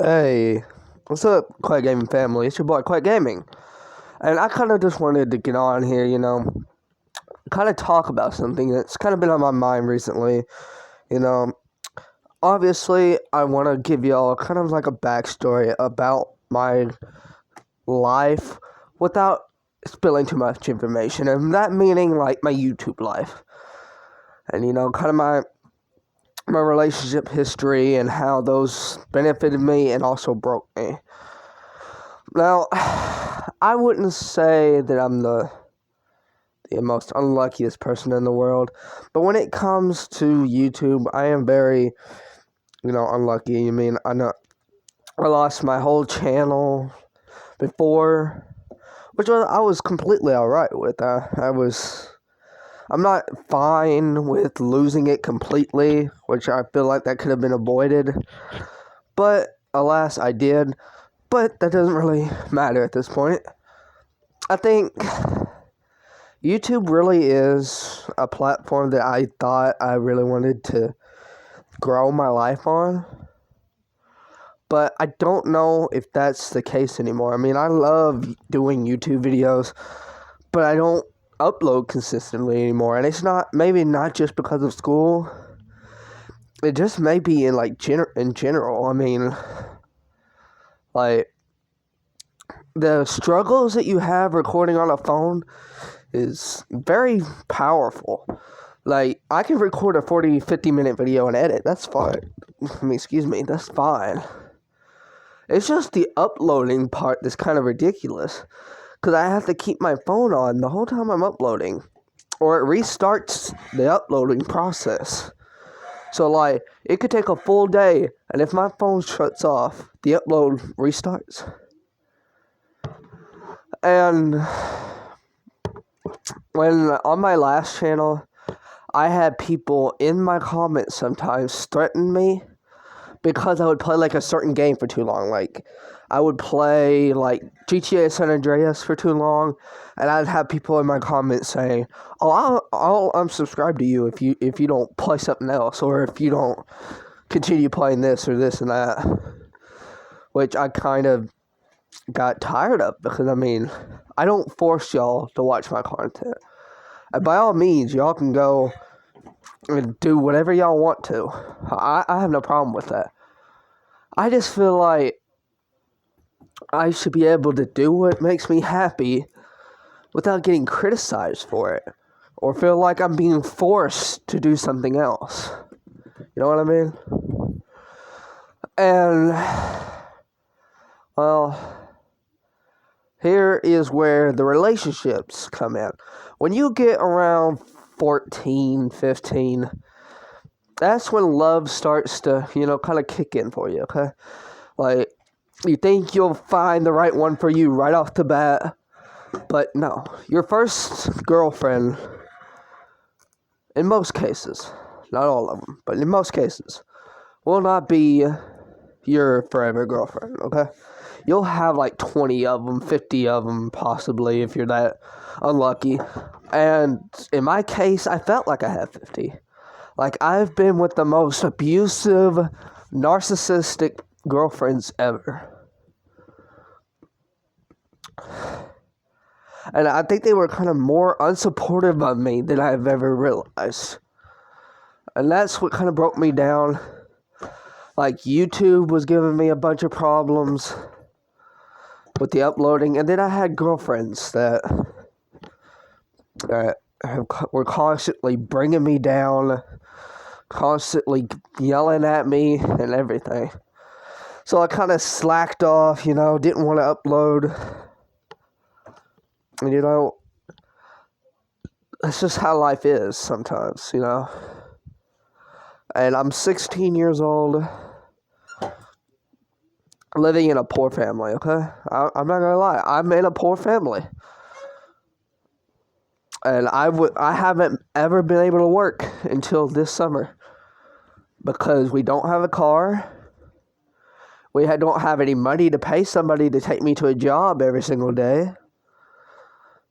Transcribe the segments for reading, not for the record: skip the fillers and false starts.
Hey, what's up, Quack Gaming family? It's your boy Quack Gaming, and I kind of just wanted to get on here, kind of talk about something that's kind of been on my mind recently. You know, Obviously, I want to give y'all kind of like a backstory about my life without spilling too much information, and that meaning like my YouTube life, and kind of my relationship history and how those benefited me and also broke me. Now, I wouldn't say that I'm the most unluckiest person in the world, but when it comes to YouTube, I am very, unlucky. I lost my whole channel before, which I was completely alright with. I'm not fine with losing it completely, which I feel like that could have been avoided, but alas, I did. But that doesn't really matter at this point. I think YouTube really is a platform that I thought I really wanted to grow my life on. But I don't know if that's the case anymore. I love doing YouTube videos, but I don't upload consistently anymore. And it's maybe not just because of school. It just may be in general. The struggles that you have recording on a phone is very powerful. I can record a 50 minute video and edit. That's fine. That's fine. It's just the uploading part that's kind of ridiculous. Because I have to keep my phone on the whole time I'm uploading. Or it restarts the uploading process. So, it could take a full day, and if my phone shuts off, the upload restarts. And when on my last channel, I had people in my comments sometimes threaten me because I would play a certain game for too long. I would play GTA San Andreas for too long, and I'd have people in my comments saying, "Oh, I'll unsubscribe to you if you don't play something else, or if you don't continue playing this or this and that," which I kind of got tired of because I don't force y'all to watch my content. And by all means, y'all can go and do whatever y'all want to. I have no problem with that. I just feel like I should be able to do what makes me happy without getting criticized for it, or feel like I'm being forced to do something else. You know what I mean? And, well, here is where the relationships come in. When you get around 14, 15, that's when love starts to, kind of kick in for you, okay? You think you'll find the right one for you right off the bat, but no. Your first girlfriend, in most cases, not all of them, but in most cases, will not be your forever girlfriend, okay? You'll have 20 of them, 50 of them, possibly, if you're that unlucky. And in my case, I felt like I had 50. I've been with the most abusive, narcissistic girlfriends ever. And I think they were kind of more unsupportive of me than I've ever realized. And that's what kind of broke me down. YouTube was giving me a bunch of problems with the uploading, and then I had girlfriends that were constantly bringing me down, constantly yelling at me and everything. So I kind of slacked off, didn't want to upload. And, that's just how life is sometimes, And I'm 16 years old, living in a poor family, okay? I'm not gonna lie, I'm in a poor family. And I haven't ever been able to work until this summer because we don't have a car. We don't have any money to pay somebody to take me to a job every single day.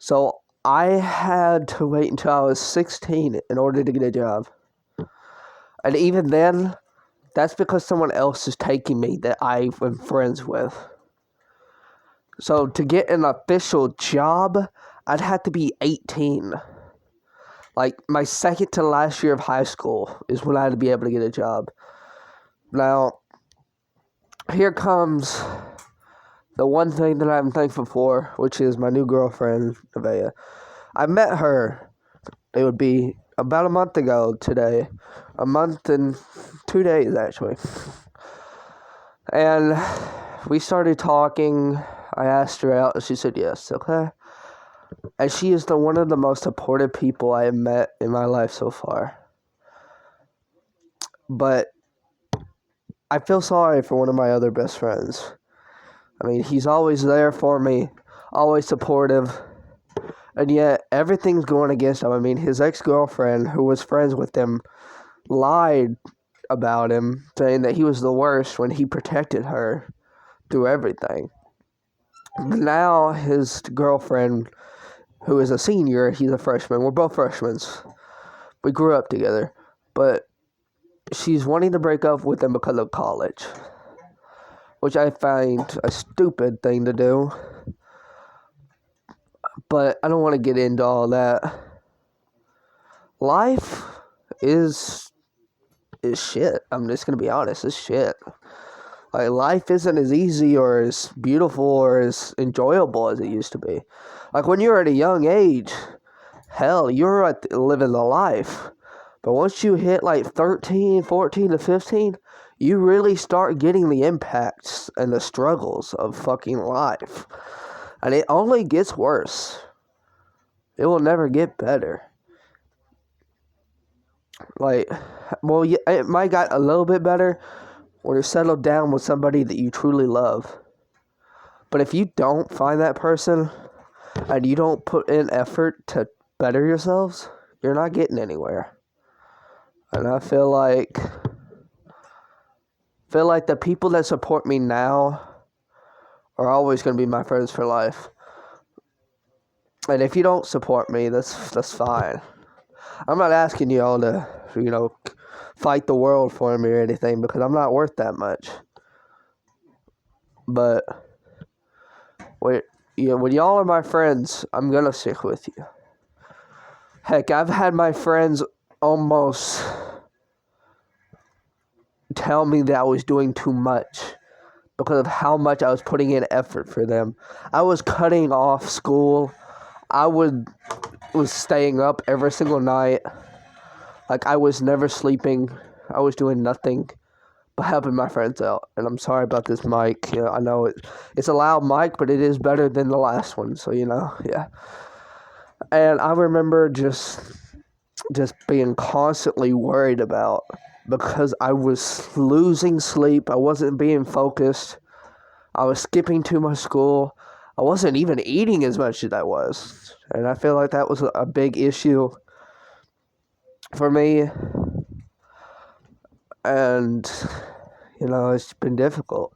So I had to wait until I was 16 in order to get a job. And even then, that's because someone else is taking me that I've been friends with. So to get an official job, I'd have to be 18. Like, my second to last year of high school is when I had to be able to get a job. Now, here comes the one thing that I'm thankful for, which is my new girlfriend, Nevaeh. I met her, it would be about a month ago today. A month and 2 days, actually. And we started talking. I asked her out, and she said yes, okay? And she is one of the most supportive people I have met in my life so far. But I feel sorry for one of my other best friends. I mean, he's always there for me, always supportive, and yet everything's going against him. I mean, his ex-girlfriend, who was friends with him, lied about him, saying that he was the worst when he protected her through everything. Now his girlfriend, who is a senior, he's a freshman. We're both freshmen. We grew up together. But she's wanting to break up with him because of college, which I find a stupid thing to do. But I don't want to get into all that. Life is shit. I'm just going to be honest. It's shit. Like, life isn't as easy or as beautiful or as enjoyable as it used to be. Like, when you're at a young age, hell, you're living the life. But once you hit like 13, 14 to 15, you really start getting the impacts and the struggles of fucking life. And it only gets worse. It will never get better. Like, well, yeah, it might got a little bit better when you're settled down with somebody that you truly love. But if you don't find that person and you don't put in effort to better yourselves, you're not getting anywhere. And I feel like the people that support me now are always going to be my friends for life. And if you don't support me, that's fine. I'm not asking you all to, fight the world for me or anything, because I'm not worth that much. But when y'all are my friends, I'm going to stick with you. Heck, I've had my friends almost tell me that I was doing too much because of how much I was putting in effort for them. I was cutting off school. I was staying up every single night. Like, I was never sleeping. I was doing nothing but helping my friends out. And I'm sorry about this mic. I know it's a loud mic, but it is better than the last one. So, yeah. And I remember just being constantly worried about, because I was losing sleep. I wasn't being focused. I was skipping too much school. I wasn't even eating as much as I was. And I feel like that was a big issue for me. And, it's been difficult.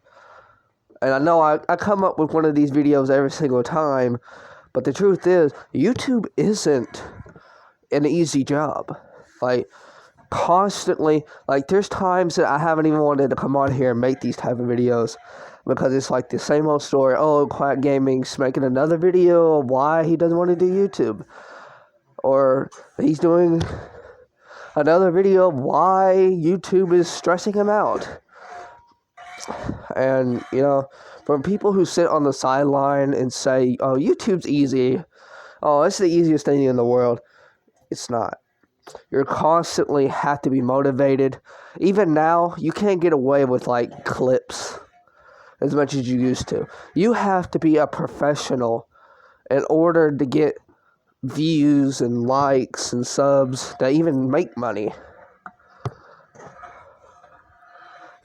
And I know I come up with one of these videos every single time, but the truth is, YouTube isn't an easy job. Like, constantly, like, there's times that I haven't even wanted to come on here and make these type of videos, because it's like the same old story. Oh, Quack Gaming's making another video of why he doesn't want to do YouTube, or he's doing another video of why YouTube is stressing him out. And, from people who sit on the sideline and say, oh, YouTube's easy, oh, it's the easiest thing in the world, it's not. You constantly have to be motivated. Even now, you can't get away with, like, clips as much as you used to. You have to be a professional in order to get views and likes and subs that even make money.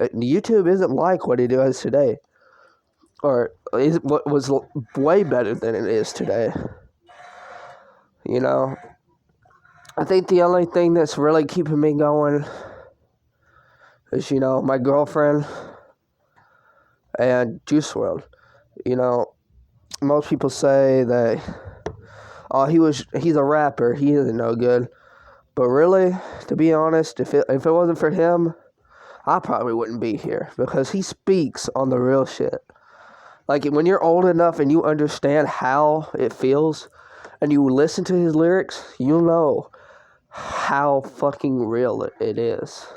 YouTube isn't like what it is today. Or what was way better than it is today. I think the only thing that's really keeping me going is, my girlfriend and Juice WRLD. Most people say that, oh, he's a rapper, he isn't no good. But really, to be honest, if it wasn't for him, I probably wouldn't be here because he speaks on the real shit. Like, when you're old enough and you understand how it feels and you listen to his lyrics, you'll know how fucking real it is.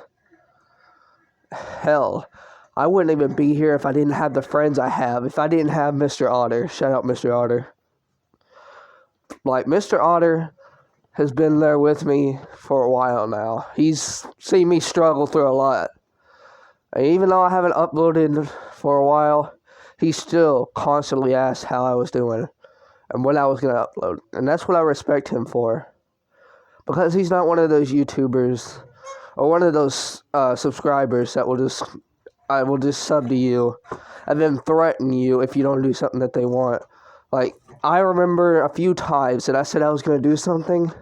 Hell, I wouldn't even be here if I didn't have the friends I have. If I didn't have Mr. Otter. Shout out Mr. Otter. Like, Mr. Otter has been there with me for a while now. He's seen me struggle through a lot. And even though I haven't uploaded for a while, he still constantly asked how I was doing and when I was going to upload. And that's what I respect him for. Because he's not one of those YouTubers or one of those subscribers that will just sub to you and then threaten you if you don't do something that they want. Like, I remember a few times that I said I was going to do something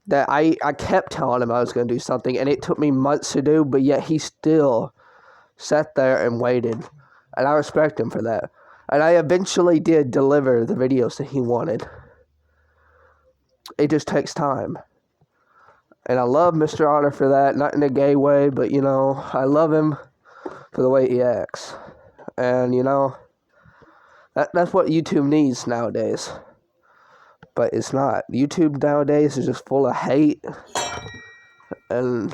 that I kept telling him I was going to do something, and it took me months to do, but yet he still sat there and waited, and I respect him for that. And I eventually did deliver the videos that he wanted. It just takes time. And I love Mr. Otter for that, not in a gay way, but, I love him for the way he acts. And, that's what YouTube needs nowadays. But it's not. YouTube nowadays is just full of hate. And,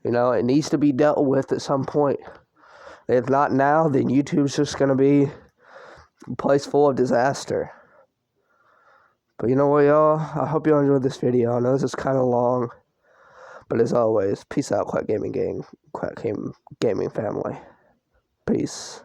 it needs to be dealt with at some point. If not now, then YouTube's just going to be a place full of disaster. But you know what, y'all? I hope you enjoyed this video. I know this is kind of long. But as always, peace out, Quack Gaming Gang. Quack Gaming family. Peace.